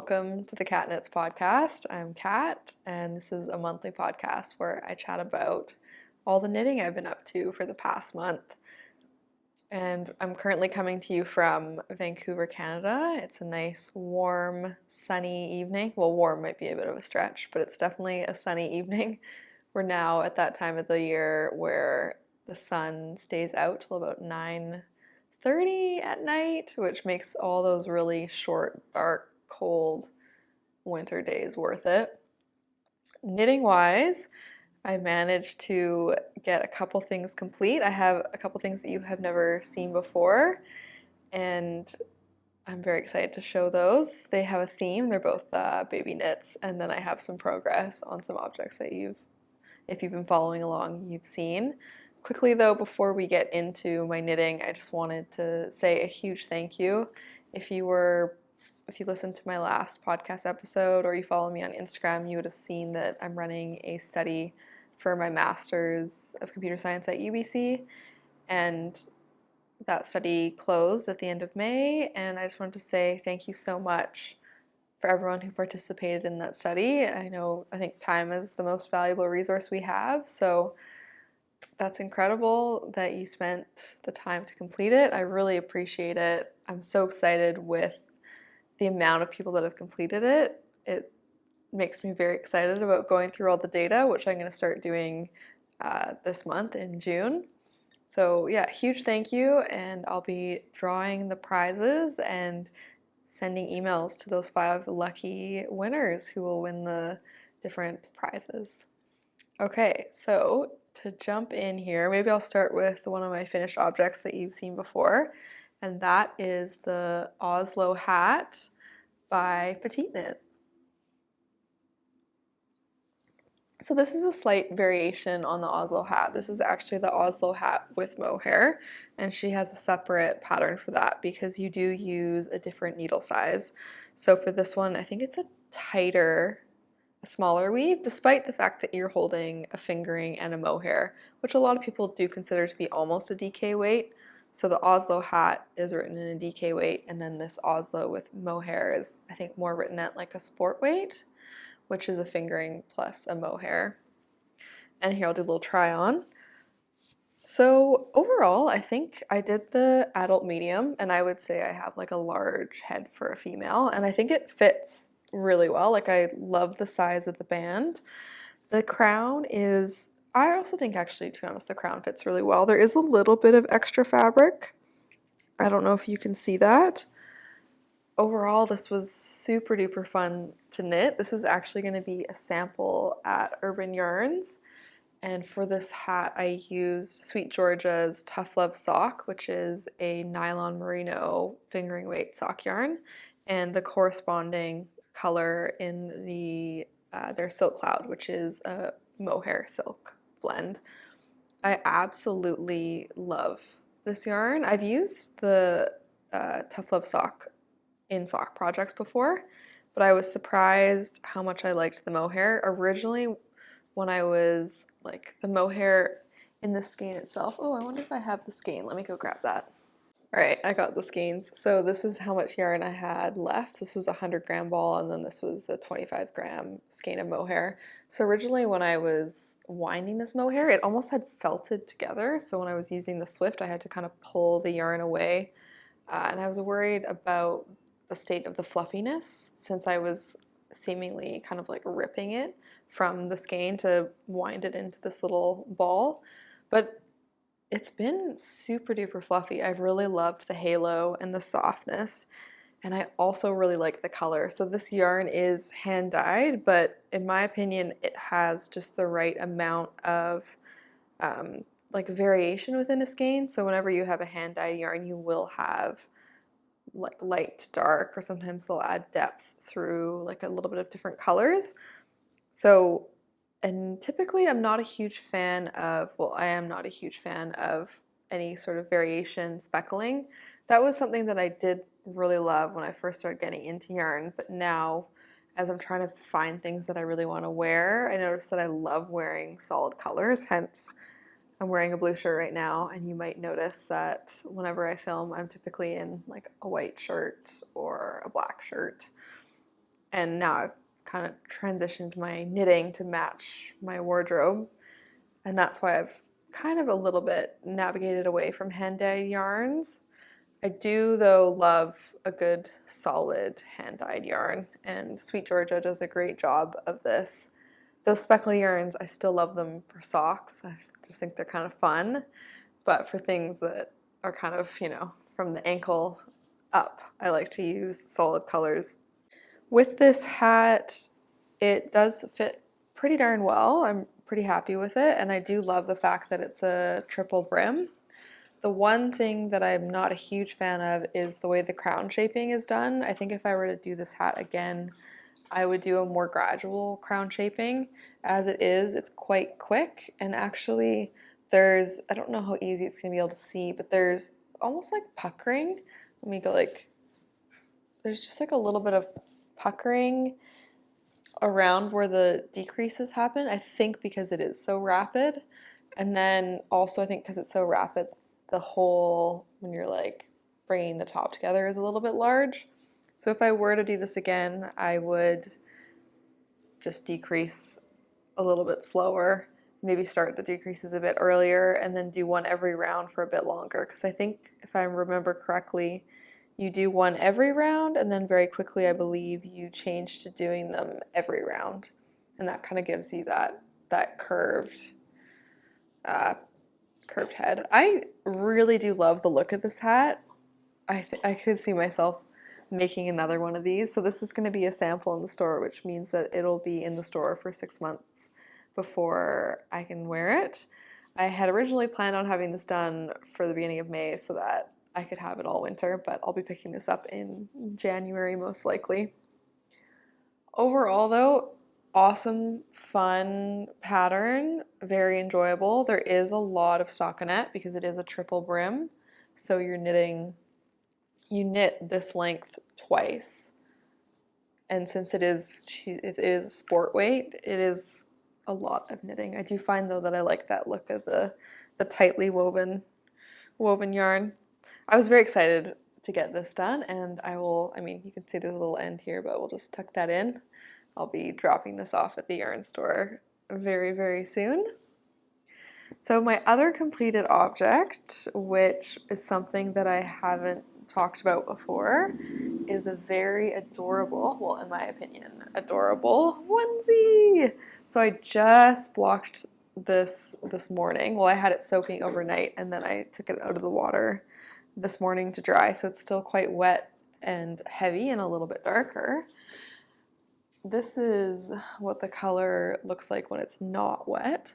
welcome to the PetiteKnits podcast. I'm Kat, and this is a monthly podcast where I chat about all the knitting I've been up to for the past month. And I'm currently coming to you from Vancouver, Canada. It's a nice, warm, sunny evening. Well, warm might be a bit of a stretch, but it's definitely a sunny evening. We're now at that time of the year where the sun stays out till about 9:30 at night, which makes all those really short, dark, cold winter days worth it. Knitting wise, I managed to get a couple things complete. I have a couple things that you have never seen before, and I'm very excited to show those. They have a theme. They're both baby knits, and then I have some progress on some objects that if you've been following along, you've seen. Quickly though, before we get into my knitting, I just wanted to say a huge thank you. If you listened to my last podcast episode or you follow me on Instagram, you would have seen that I'm running a study for my Master's of Computer Science at UBC, and that study closed at the end of May, and I just wanted to say thank you so much for everyone who participated in that study. I think time is the most valuable resource we have, so that's incredible that you spent the time to complete it. I really appreciate it. I'm so excited with the amount of people that have completed it. It makes me very excited about going through all the data, which I'm going to start doing this month in June. So yeah, huge thank you, and I'll be drawing the prizes and sending emails to those 5 lucky winners who will win the different prizes. Okay, so to jump in here, maybe I'll start with one of my finished objects that you've seen before, and that is the Oslo Hat by PetiteKnit. So this is a slight variation on the Oslo Hat. This is actually the Oslo Hat with mohair, and she has a separate pattern for that because you do use a different needle size. So for this one, I think it's a smaller weave, despite the fact that you're holding a fingering and a mohair, which a lot of people do consider to be almost a DK weight. So the Oslo Hat is written in a DK weight, and then this Oslo with mohair is, I think, more written at like a sport weight, which is a fingering plus a mohair. And here I'll do a little try on. So overall, I think I did the adult medium, and I would say I have like a large head for a female, and I think it fits really well. Like, I love the size of the band. The crown is, I also think actually, to be honest, the crown fits really well. There is a little bit of extra fabric. I don't know if you can see that. Overall, this was super duper fun to knit. This is actually going to be a sample at Urban Yarns. And for this hat, I used Sweet Georgia's Tough Love sock, which is a nylon merino fingering weight sock yarn, and the corresponding color in their Silk Cloud, which is a mohair silk blend. I absolutely love this yarn. I've used the Tough Love sock in sock projects before, but I was surprised how much I liked the mohair. Originally, when I was like the mohair in the skein itself. Oh, I wonder if I have the skein. Let me go grab that. All right, I got the skeins. So this is how much yarn I had left. This was a 100-gram ball, and then this was a 25-gram skein of mohair. So originally when I was winding this mohair, it almost had felted together. So when I was using the Swift, I had to kind of pull the yarn away. And I was worried about the state of the fluffiness, since I was seemingly kind of like ripping it from the skein to wind it into this little ball. But it's been super duper fluffy. I've really loved the halo and the softness, and I also really like the color. So this yarn is hand dyed, but in my opinion, it has just the right amount of like variation within a skein. So whenever you have a hand dyed yarn, you will have like light to dark, or sometimes they'll add depth through like a little bit of different colors. So, and typically I'm not a huge fan of, well, I am not a huge fan of any sort of variation speckling. That was something that I did really love when I first started getting into yarn, but now as I'm trying to find things that I really want to wear, I noticed that I love wearing solid colors, hence I'm wearing a blue shirt right now, and you might notice that whenever I film, I'm typically in like a white shirt or a black shirt. and now I've kind of transitioned my knitting to match my wardrobe, and that's why I've kind of a little bit navigated away from hand-dyed yarns. I do, though, love a good solid hand-dyed yarn, and Sweet Georgia does a great job of this. Those speckly yarns, I still love them for socks. I just think they're kind of fun, but for things that are kind of, you know, from the ankle up, I like to use solid colors. With this hat, it does fit pretty darn well. I'm pretty happy with it, and I do love the fact that it's a triple brim. The one thing that I'm not a huge fan of is the way the crown shaping is done. I think if I were to do this hat again, I would do a more gradual crown shaping. As it is, it's quite quick, and actually there's, I don't know how easy it's gonna be able to see, but there's almost like puckering. Let me go like, there's just like a little bit of puckering around where the decreases happen, I think because it is so rapid. And then also I think because it's so rapid, the hole when you're like bringing the top together is a little bit large. So if I were to do this again, I would just decrease a little bit slower, maybe start the decreases a bit earlier, and then do one every round for a bit longer. Because I think if I remember correctly, you do one every round, and then very quickly I believe you change to doing them every round, and that kind of gives you that curved head. I really do love the look of this hat. I could see myself making another one of these. So this is going to be a sample in the store, which means that it'll be in the store for 6 months before I can wear it. I had originally planned on having this done for the beginning of May so that I could have it all winter, but I'll be picking this up in January most likely. Overall though, awesome, fun pattern, very enjoyable. There is a lot of stockinette because it is a triple brim, so you knit this length twice. And since it is sport weight, it is a lot of knitting. I do find though that I like that look of the tightly woven yarn. I was very excited to get this done, and I mean, you can see there's a little end here, but we'll just tuck that in. I'll be dropping this off at the yarn store very, very soon. So my other completed object, which is something that I haven't talked about before, is a very adorable, well, in my opinion, adorable onesie. So I just blocked this morning. Well, I had it soaking overnight, and then I took it out of the water this morning to dry, so it's still quite wet and heavy and a little bit darker. This is what the color looks like when it's not wet.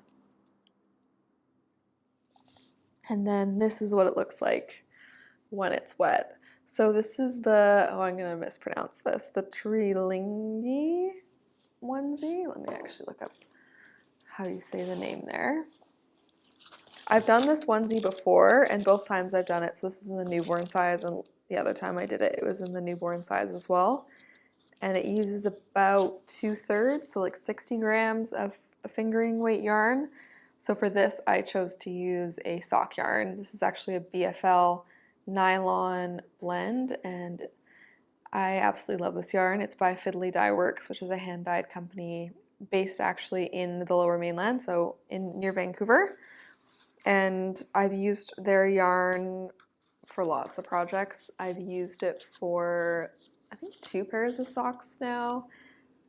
And then this is what it looks like when it's wet. So this is the, oh, I'm gonna mispronounce this, the Tiriltunge onesie. Let me actually look up how you say the name there. I've done this onesie before, and both times I've done it, so this is in the newborn size, and the other time I did it, it was in the newborn size as well. And it uses about 2/3, so like 60 grams of a fingering weight yarn. So for this, I chose to use a sock yarn. This is actually a BFL nylon blend, and I absolutely love this yarn. It's by Fiddly Dye Works, which is a hand-dyed company based actually in the Lower Mainland, so near Vancouver. And I've used their yarn for lots of projects. I've used it for, I think, 2 pairs of socks now.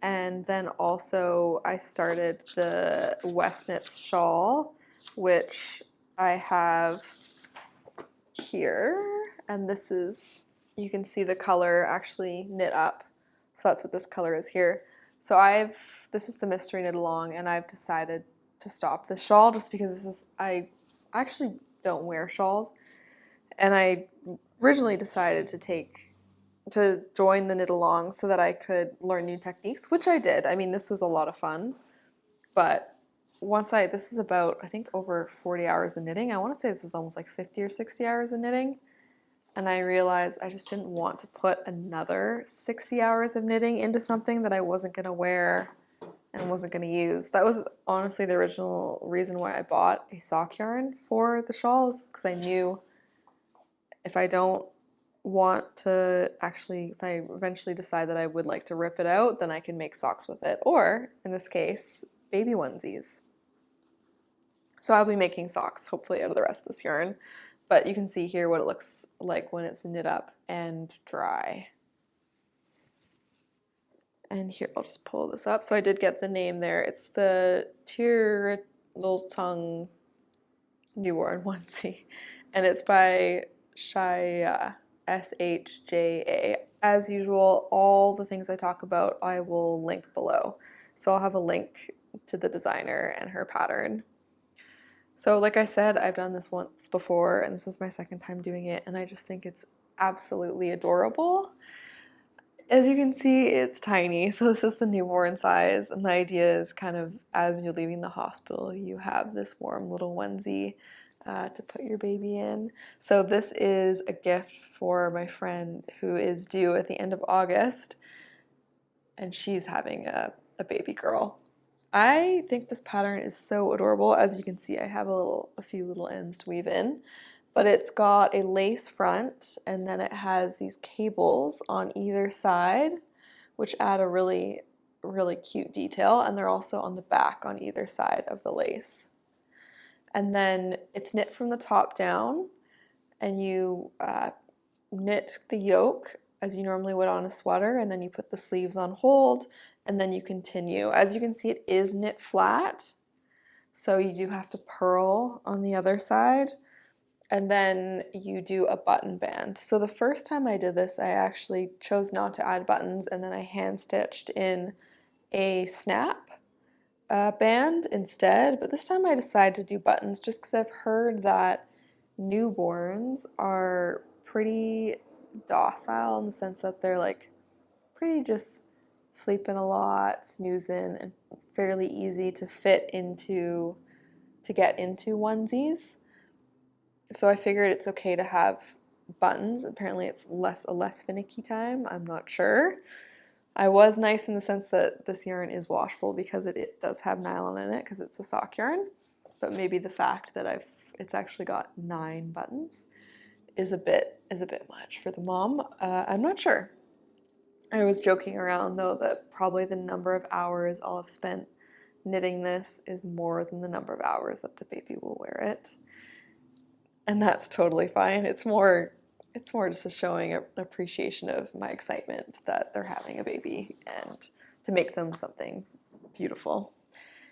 And then also I started the WestKnits shawl, which I have here. And this is, you can see the color actually knit up. So that's what this color is here. So this is the mystery knit along, and I've decided to stop the shawl just because I actually don't wear shawls. And I originally decided to join the knit along so that I could learn new techniques, which I did. I mean, this was a lot of fun, but this is about, I think, over 40 hours of knitting. I want to say this is almost like 50 or 60 hours of knitting. And I realized I just didn't want to put another 60 hours of knitting into something that I wasn't going to wear and wasn't going to use. That was honestly the original reason why I bought a sock yarn for the shawls, because I knew if I don't want to actually, if I eventually decide that I would like to rip it out, then I can make socks with it, or in this case, baby onesies. So I'll be making socks hopefully out of the rest of this yarn, but you can see here what it looks like when it's knit up and dry. And here, I'll just pull this up. So I did get the name there. It's the Tiriltunge newborn onesie, and it's by Shaya, SHJA. As usual, all the things I talk about I will link below. So I'll have a link to the designer and her pattern. So like I said, I've done this once before, and this is my second time doing it, and I just think it's absolutely adorable. As you can see, it's tiny, so this is the newborn size, and the idea is kind of as you're leaving the hospital, you have this warm little onesie to put your baby in. So this is a gift for my friend who is due at the end of August, and she's having a baby girl. I think this pattern is so adorable. As you can see, I have a few little ends to weave in, but it's got a lace front, and then it has these cables on either side, which add a really, really cute detail, and they're also on the back on either side of the lace. And then it's knit from the top down, and you knit the yoke as you normally would on a sweater, and then you put the sleeves on hold, and then you continue. As you can see, it is knit flat, so you do have to purl on the other side, and then you do a button band. So the first time I did this, I actually chose not to add buttons, and then I hand stitched in a snap band instead, but this time I decided to do buttons just because I've heard that newborns are pretty docile in the sense that they're like pretty just sleeping a lot, snoozing, and fairly easy to fit into, to get into onesies. So I figured it's okay to have buttons. Apparently it's a less finicky time, I'm not sure. I was nice in the sense that this yarn is washable because it does have nylon in it because it's a sock yarn, but maybe the fact that it's actually got 9 buttons is a bit much for the mom. I'm not sure. I was joking around though that probably the number of hours I'll have spent knitting this is more than the number of hours that the baby will wear it. And that's totally fine. It's more just a showing an appreciation of my excitement that they're having a baby and to make them something beautiful.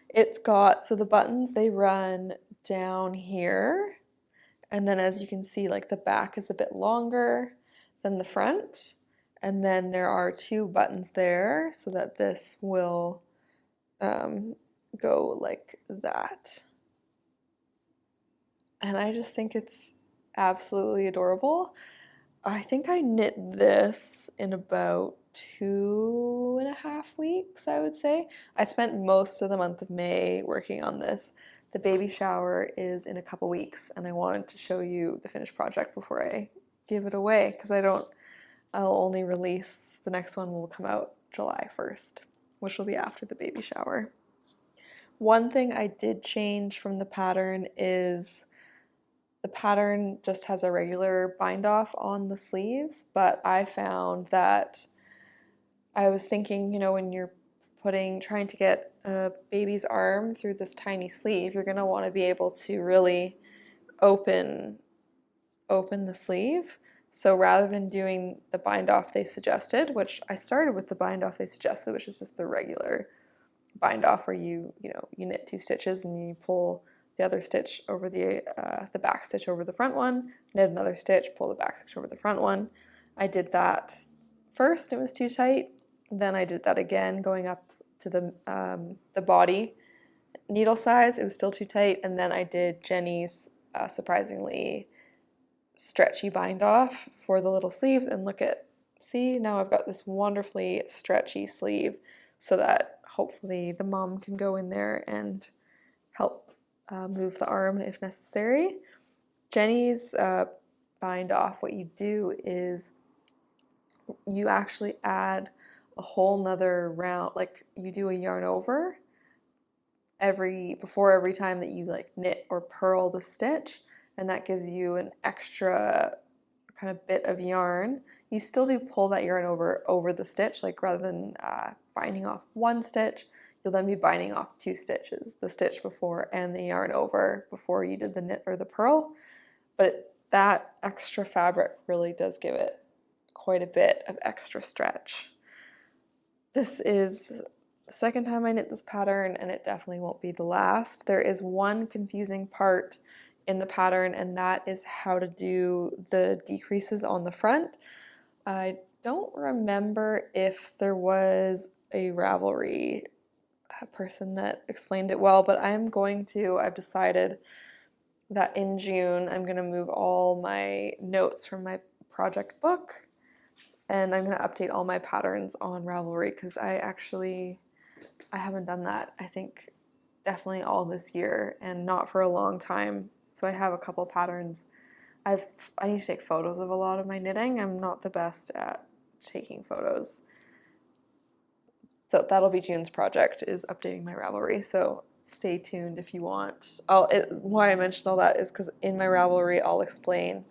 It's got, so the buttons, they run down here, and then as you can see, like the back is a bit longer than the front, and then there are 2 buttons there so that this will go like that. And I just think it's absolutely adorable. I think I knit this in about 2.5 weeks, I would say. I spent most of the month of May working on this. The baby shower is in a couple weeks, and I wanted to show you the finished project before I give it away, because I'll only release, the next one will come out July 1st, which will be after the baby shower. One thing I did change from the pattern is the pattern just has a regular bind off on the sleeves, but I found that I was thinking, you know, when you're trying to get a baby's arm through this tiny sleeve, you're gonna want to be able to really open the sleeve. So rather than doing the bind off they suggested, which I started with the bind off they suggested, which is just the regular bind off where you knit 2 stitches and you pull the other stitch over the back stitch over the front one, knit another stitch, pull the back stitch over the front one. I did that first, it was too tight. Then I did that again, going up to the body needle size, it was still too tight. And then I did Jenny's surprisingly stretchy bind off for the little sleeves, and see, now I've got this wonderfully stretchy sleeve so that hopefully the mom can go in there and help move the arm if necessary. Jenny's bind off, what you do is you actually add a whole nother round, like you do a yarn over before every time that you like knit or purl the stitch, and that gives you an extra kind of bit of yarn, you still do pull that yarn over the stitch, like rather than binding off one stitch, you'll then be binding off 2 stitches, the stitch before and the yarn over before you did the knit or the purl. But that extra fabric really does give it quite a bit of extra stretch. This is the second time I knit this pattern, and it definitely won't be the last. There is one confusing part in the pattern, and that is how to do the decreases on the front. I don't remember if there was a Ravelry person that explained it well, but I've decided that in June I'm going to move all my notes from my project book, and I'm going to update all my patterns on Ravelry, because I haven't done that, I think, definitely all this year, and not for a long time. So I have a couple patterns. I need to take photos of a lot of my knitting. I'm not the best at taking photos. So that'll be June's project, is updating my Ravelry. So stay tuned if you want. Why I mentioned all that is because in my Ravelry I'll explain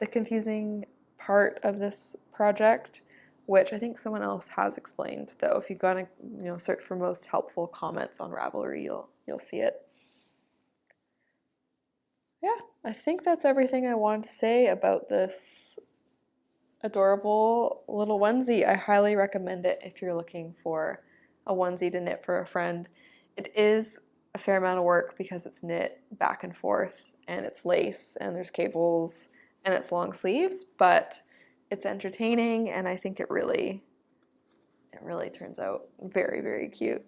the confusing part of this project, which I think someone else has explained, though. If you're gonna search for most helpful comments on Ravelry, you'll see it. Yeah, I think that's everything I wanted to say about this adorable little onesie. I highly recommend it if you're looking for a onesie to knit for a friend. It is a fair amount of work because it's knit back and forth, and it's lace, and there's cables, and it's long sleeves, but it's entertaining, and I think it really turns out very, very cute.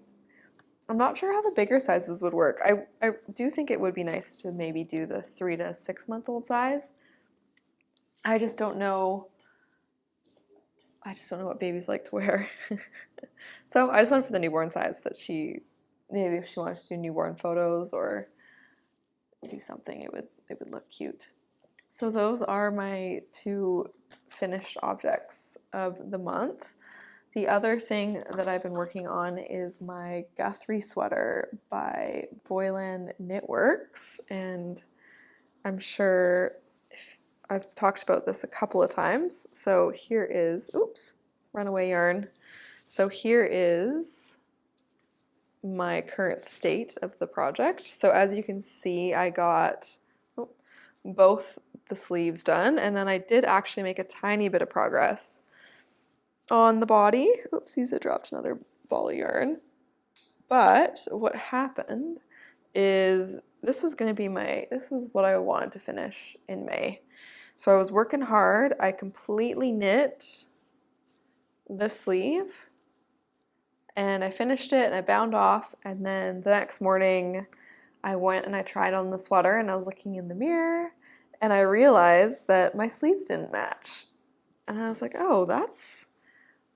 I'm not sure how the bigger sizes would work. I do think it would be nice to maybe do the 3 to 6 month old size. I just don't know what babies like to wear. So I just went for the newborn size, that maybe if she wants to do newborn photos or do something, it would look cute. So those are my 2 finished objects of the month. The other thing that I've been working on is my Guthrie Sweater by Boylan Knitworks, and I'm sure I've talked about this a couple of times. So here is, runaway yarn. So here is my current state of the project. So as you can see, I got both the sleeves done, and then I did actually make a tiny bit of progress on the body. Oopsies, I dropped another ball of yarn. But what happened is this was what I wanted to finish in May. So I was working hard. I completely knit this sleeve, and I finished it, and I bound off, and then the next morning I went and I tried on the sweater, and I was looking in the mirror, and I realized that my sleeves didn't match. And I was like, oh, that's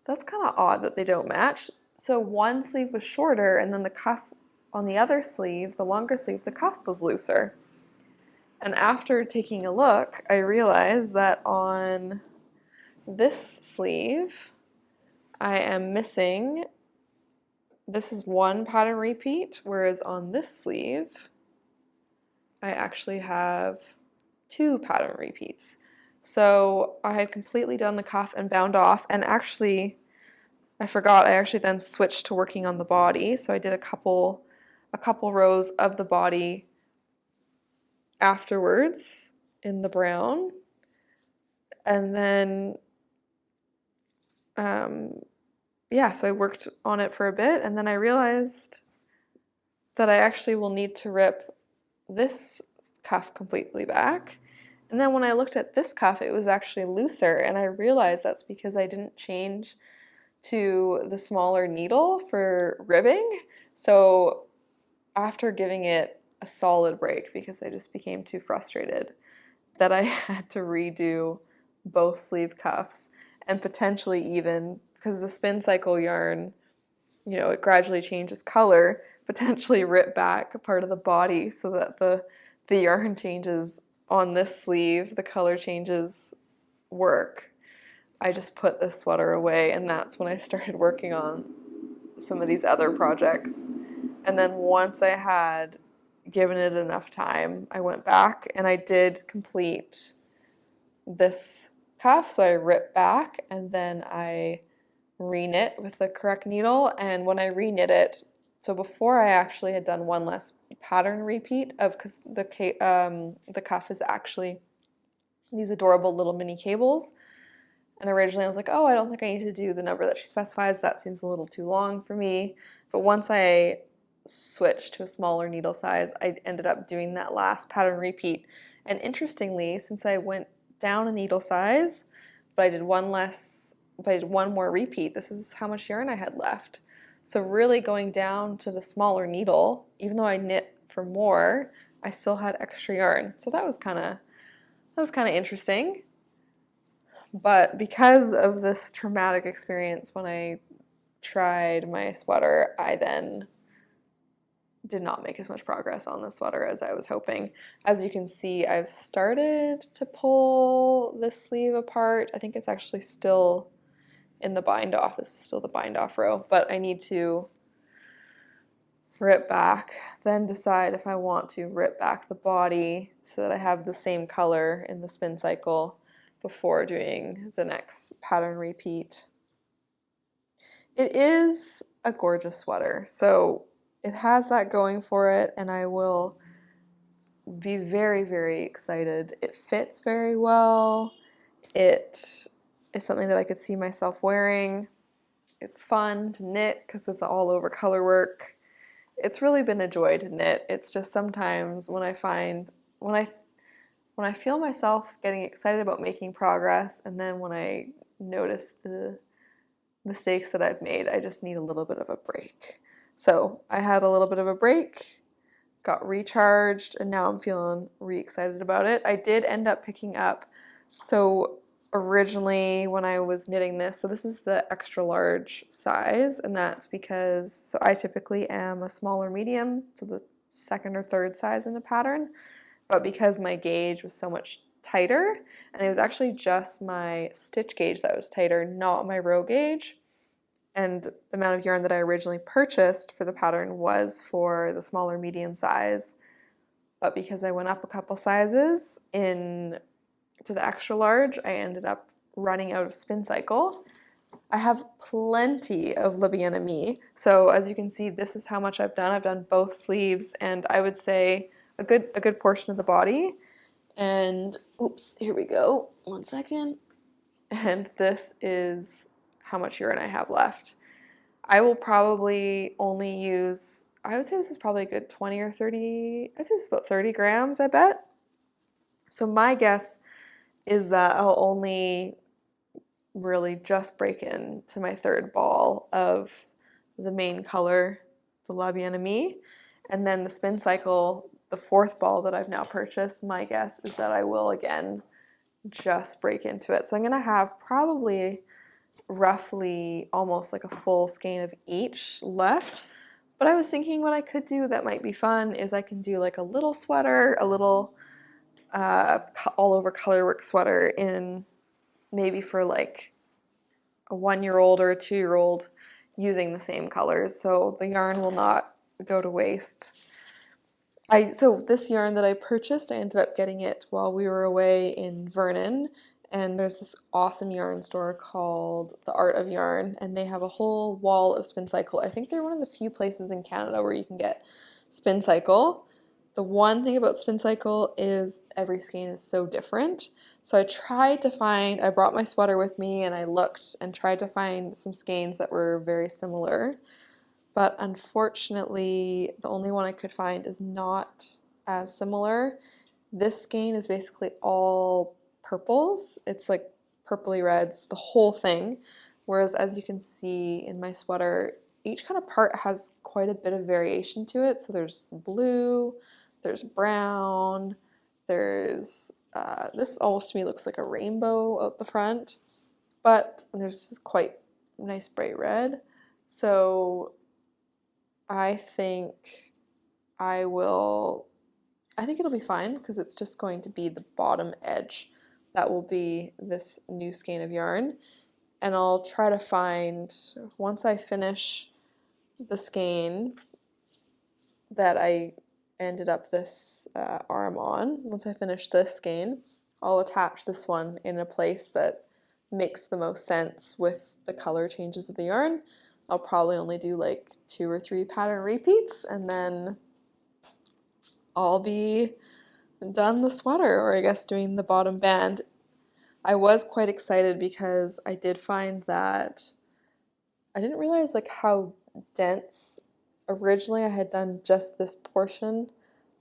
kind of odd that they don't match. So one sleeve was shorter, and then the cuff on the other sleeve, the longer sleeve, the cuff was looser. And after taking a look, I realized that on this sleeve, I am missing, this is 1 pattern repeat, whereas on this sleeve, I actually have 2 pattern repeats. So I had completely done the cuff and bound off, and actually, I forgot, I actually then switched to working on the body. So I did a couple rows of the body afterwards in the brown, and then so I worked on it for a bit, and then I realized that I actually will need to rip this cuff completely back. And then when I looked at this cuff, it was actually looser, and I realized that's because I didn't change to the smaller needle for ribbing. So after giving it a solid break, because I just became too frustrated, that I had to redo both sleeve cuffs, and potentially even, because the spin cycle yarn, it gradually changes color, potentially rip back a part of the body so that the yarn changes on this sleeve, the color changes work. I just put this sweater away, and that's when I started working on some of these other projects. And then once I had given it enough time, I went back and I did complete this cuff, so I rip back and then I re-knit with the correct needle. And when I re-knit it, so before I actually had done one less pattern repeat of, because the cuff is actually these adorable little mini cables. And originally I was like, oh, I don't think I need to do the number that she specifies. That seems a little too long for me. But once I switched to a smaller needle size, I ended up doing that last pattern repeat. And interestingly, since I went down a needle size, but I did one more repeat, this is how much yarn I had left. So really going down to the smaller needle, even though I knit for more, I still had extra yarn. So that was kind of interesting. But because of this traumatic experience when I tried my sweater, I then did not make as much progress on the sweater as I was hoping. As you can see, I've started to pull this sleeve apart. I think it's actually still in the bind off. This is still the bind off row, but I need to rip back, then decide if I want to rip back the body so that I have the same color in the spin cycle before doing the next pattern repeat. It is a gorgeous sweater, so it has that going for it, and I will be very, very excited. It fits very well. It is something that I could see myself wearing. It's fun to knit because of the all over color work. It's really been a joy to knit. It's just sometimes when I feel myself getting excited about making progress, and then when I notice the mistakes that I've made, I just need a little bit of a break. So I had a little bit of a break, got recharged, and now I'm feeling re-excited about it. I did end up picking up, so originally when I was knitting this, so this is the extra large size, and that's because, so I typically am a smaller medium, so the second or third size in a pattern, but because my gauge was so much tighter, and it was actually just my stitch gauge that was tighter, not my row gauge, and the amount of yarn that I originally purchased for the pattern was for the smaller medium size, but because I went up a couple sizes to the extra large, I ended up running out of spin cycle. I have plenty of Libyan Me, so as you can see, this is how much I've done. I've done both sleeves, and I would say a good portion of the body. And oops, here we go. 1 second. And this is how much yarn I have left. I will probably only use, I would say this is probably a good 20 or 30, I'd say this is about 30 grams, I bet. So my guess is that I'll only really just break into my third ball of the main color, the La Bien-Aimée, and then the spin cycle, the fourth ball that I've now purchased, my guess is that I will again just break into it. So I'm gonna have probably roughly almost like a full skein of each left. But I was thinking what I could do that might be fun is I can do like a little sweater, a little all over colorwork sweater in maybe for like a 1-year-old or a 2-year-old using the same colors, so the yarn will not go to waste. So this yarn that I purchased, I ended up getting it while we were away in Vernon, and there's this awesome yarn store called The Art of Yarn, and they have a whole wall of spin cycle. I think they're one of the few places in Canada where you can get spin cycle. The one thing about spin cycle is every skein is so different. So I brought my sweater with me and I looked and tried to find some skeins that were very similar. But unfortunately, the only one I could find is not as similar. This skein is basically all purples. It's like purpley reds, the whole thing. Whereas as you can see in my sweater, each kind of part has quite a bit of variation to it. So there's blue, there's brown, there's, this almost to me looks like a rainbow out the front, but there's this quite nice bright red. So I think it'll be fine because it's just going to be the bottom edge that will be this new skein of yarn. And I'll try to find, once I finish the skein that I ended up this arm on, once I finish this skein, I'll attach this one in a place that makes the most sense with the color changes of the yarn. I'll probably only do like 2 or 3 pattern repeats, and then I'll be done the sweater, or I guess doing the bottom band. I was quite excited because I did find that I didn't realize like how dense. Originally I had done just this portion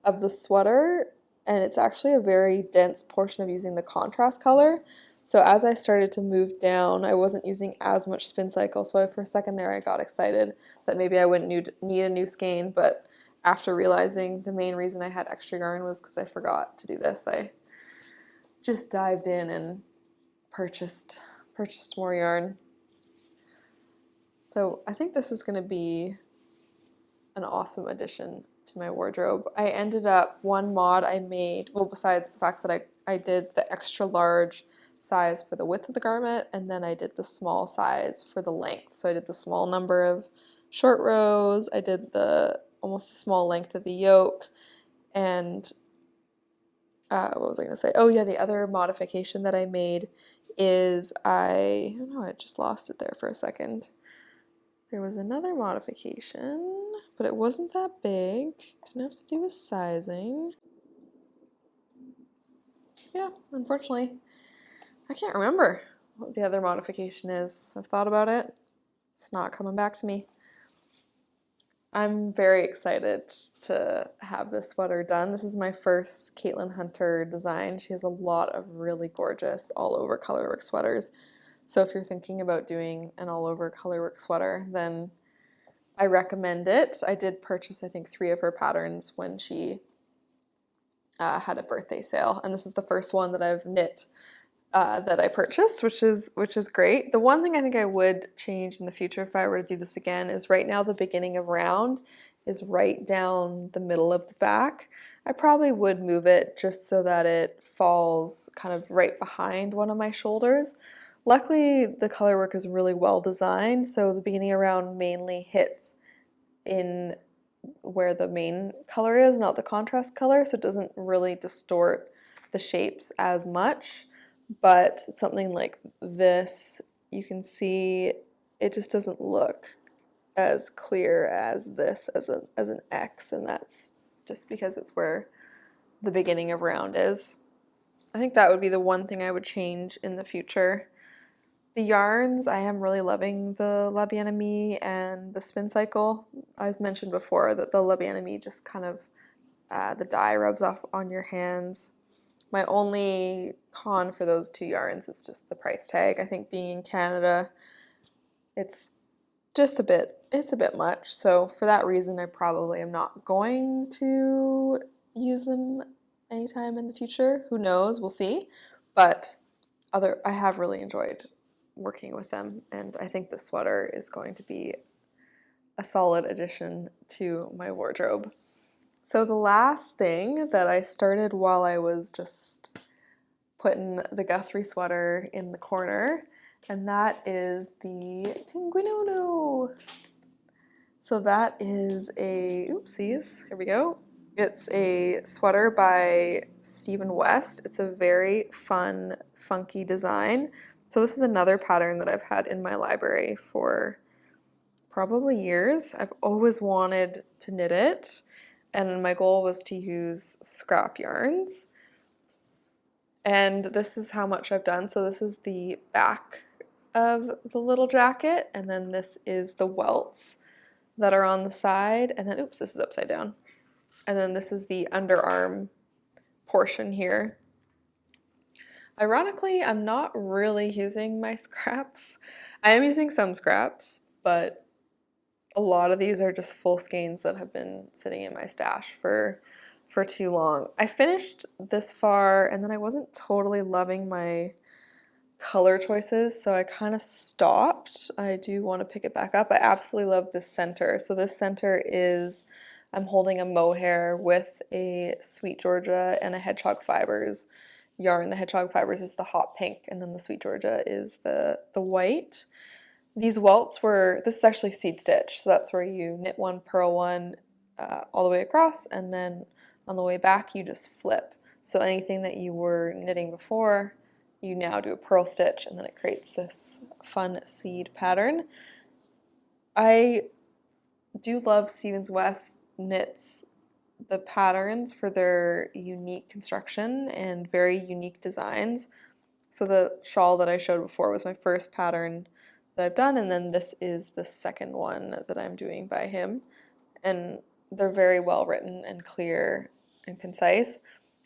of the sweater, and it's actually a very dense portion of using the contrast color. So as I started to move down, I wasn't using as much spin cycle. So for a second there I got excited that maybe I wouldn't need a new skein, but after realizing the main reason I had extra yarn was because I forgot to do this. I just dived in and purchased more yarn. So I think this is going to be an awesome addition to my wardrobe. I ended up, one mod I made, well, besides the fact that I did the extra large size for the width of the garment, and then I did the small size for the length. So I did the small number of short rows, I did almost the small length of the yoke, and what was I going to say? Oh yeah, the other modification that I made is I don't know, I just lost it there for a second. There was another modification, but it wasn't that big. Didn't have to do with sizing. Yeah, unfortunately, I can't remember what the other modification is. I've thought about it. It's not coming back to me. I'm very excited to have this sweater done. This is my first Caitlin Hunter design. She has a lot of really gorgeous all-over colorwork sweaters. So if you're thinking about doing an all-over colorwork sweater, then I recommend it. I did purchase, I think, 3 of her patterns when she had a birthday sale, and this is the first one that I've knit that I purchased, which is great. The one thing I think I would change in the future if I were to do this again is right now the beginning of round is right down the middle of the back. I probably would move it just so that it falls kind of right behind one of my shoulders. Luckily, the color work is really well designed, so the beginning of round mainly hits in where the main color is, not the contrast color, so it doesn't really distort the shapes as much. But something like this, you can see it just doesn't look as clear as this as an X, and that's just because it's where the beginning of round is. I think that would be the one thing I would change in the future. The yarns, I am really loving the La Bien-Aimée and the Spin Cycle. I've mentioned before that the La Bien-Aimée just kind of, the dye rubs off on your hands. My only con for those 2 yarns is just the price tag. I think being in Canada, it's a bit much. So for that reason, I probably am not going to use them anytime in the future. Who knows? We'll see. But I have really enjoyed working with them, and I think the sweater is going to be a solid addition to my wardrobe. So the last thing that I started while I was just putting the Guthrie sweater in the corner, and that is the Pengweeno. So that is a, oopsies, here we go. It's a sweater by Stephen West. It's a very fun, funky design. So this is another pattern that I've had in my library for probably years. I've always wanted to knit it, and my goal was to use scrap yarns. And this is how much I've done. So this is the back of the little jacket, and then this is the welts that are on the side, and then, oops, this is upside down. And then this is the underarm portion here. Ironically, I'm not really using my scraps. I am using some scraps, but a lot of these are just full skeins that have been sitting in my stash for too long. I finished this far, and then I wasn't totally loving my color choices, so I kind of stopped. I do want to pick it back up. I absolutely love this center. So this center is, I'm holding a mohair with a Sweet Georgia and a Hedgehog Fibers yarn. The Hedgehog Fibers is the hot pink, and then the Sweet Georgia is the white. These welts this is actually seed stitch, so that's where you knit one, purl one all the way across, and then on the way back you just flip. So anything that you were knitting before, you now do a purl stitch, and then it creates this fun seed pattern. I do love Stevens West knits the patterns for their unique construction and very unique designs. So the shawl that I showed before was my first pattern that I've done, and then this is the second one that I'm doing by him. And they're very well written and clear and concise.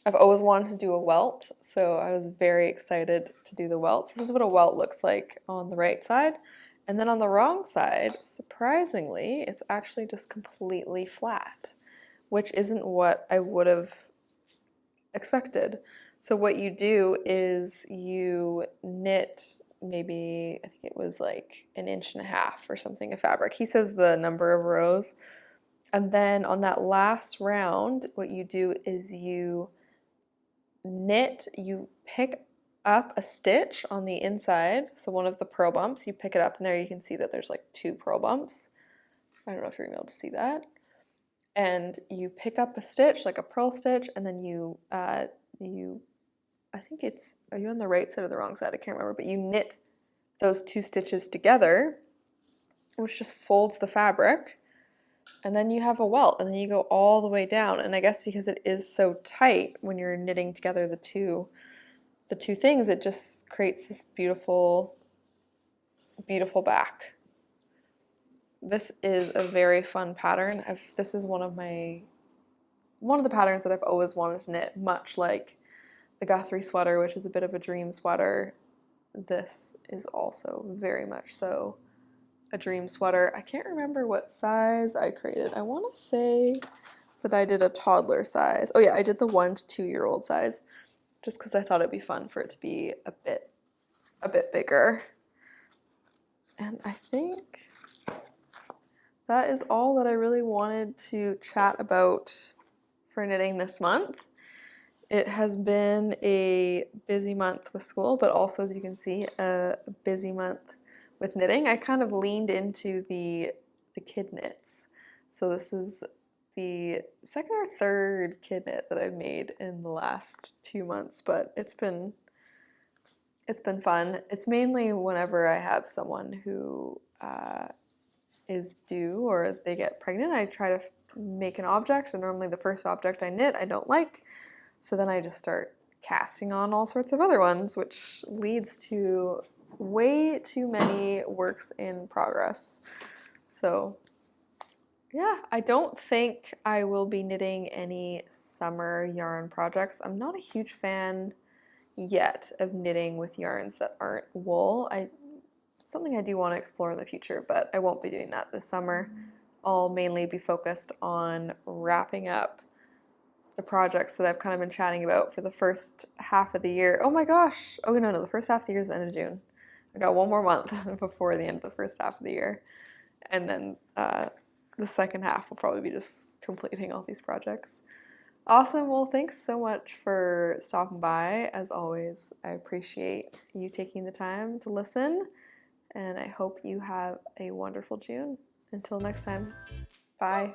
I've always wanted to do a welt, so I was very excited to do the welt. So this is what a welt looks like on the right side. And then on the wrong side, surprisingly, it's actually just completely flat, which isn't what I would have expected. So what you do is you knit maybe, I think it was like 1.5 inches or something of fabric. He says the number of rows. And then on that last round, what you do is you knit, you pick up a stitch on the inside. So one of the purl bumps, you pick it up, and there you can see that there's like 2 purl bumps. I don't know if you're gonna be able to see that. And you pick up a stitch, like a purl stitch, and then you, I think it's, are you on the right side or the wrong side? I can't remember, but you knit those 2 stitches together, which just folds the fabric, and then you have a welt, and then you go all the way down. And I guess because it is so tight when you're knitting together the two things, it just creates this beautiful, beautiful back. This is a very fun pattern. This is one of the patterns that I've always wanted to knit, much like the Guthrie Sweater, which is a bit of a dream sweater. This is also very much so a dream sweater. I can't remember what size I created. I want to say that I did a toddler size. Oh yeah, I did the 1 to 2 year old size, just because I thought it'd be fun for it to be a bit bigger. And I think that is all that I really wanted to chat about for knitting this month. It has been a busy month with school, but also, as you can see, a busy month with knitting. I kind of leaned into the kid knits. So this is the second or third kid knit that I've made in the last 2 months, but it's been fun. It's mainly whenever I have someone who is due or they get pregnant, I try to make an object, and normally the first object I knit I don't like, so then I just start casting on all sorts of other ones, which leads to way too many works in progress. So yeah, I don't think I will be knitting any summer yarn projects. I'm not a huge fan yet of knitting with yarns that aren't wool. Something I do want to explore in the future, but I won't be doing that this summer. I'll mainly be focused on wrapping up the projects that I've kind of been chatting about for the first half of the year. Oh my gosh! Oh no, the first half of the year is the end of June. I got 1 more month before the end of the first half of the year. And then the second half will probably be just completing all these projects. Awesome. Well, thanks so much for stopping by. As always, I appreciate you taking the time to listen, and I hope you have a wonderful June. Until next time, bye.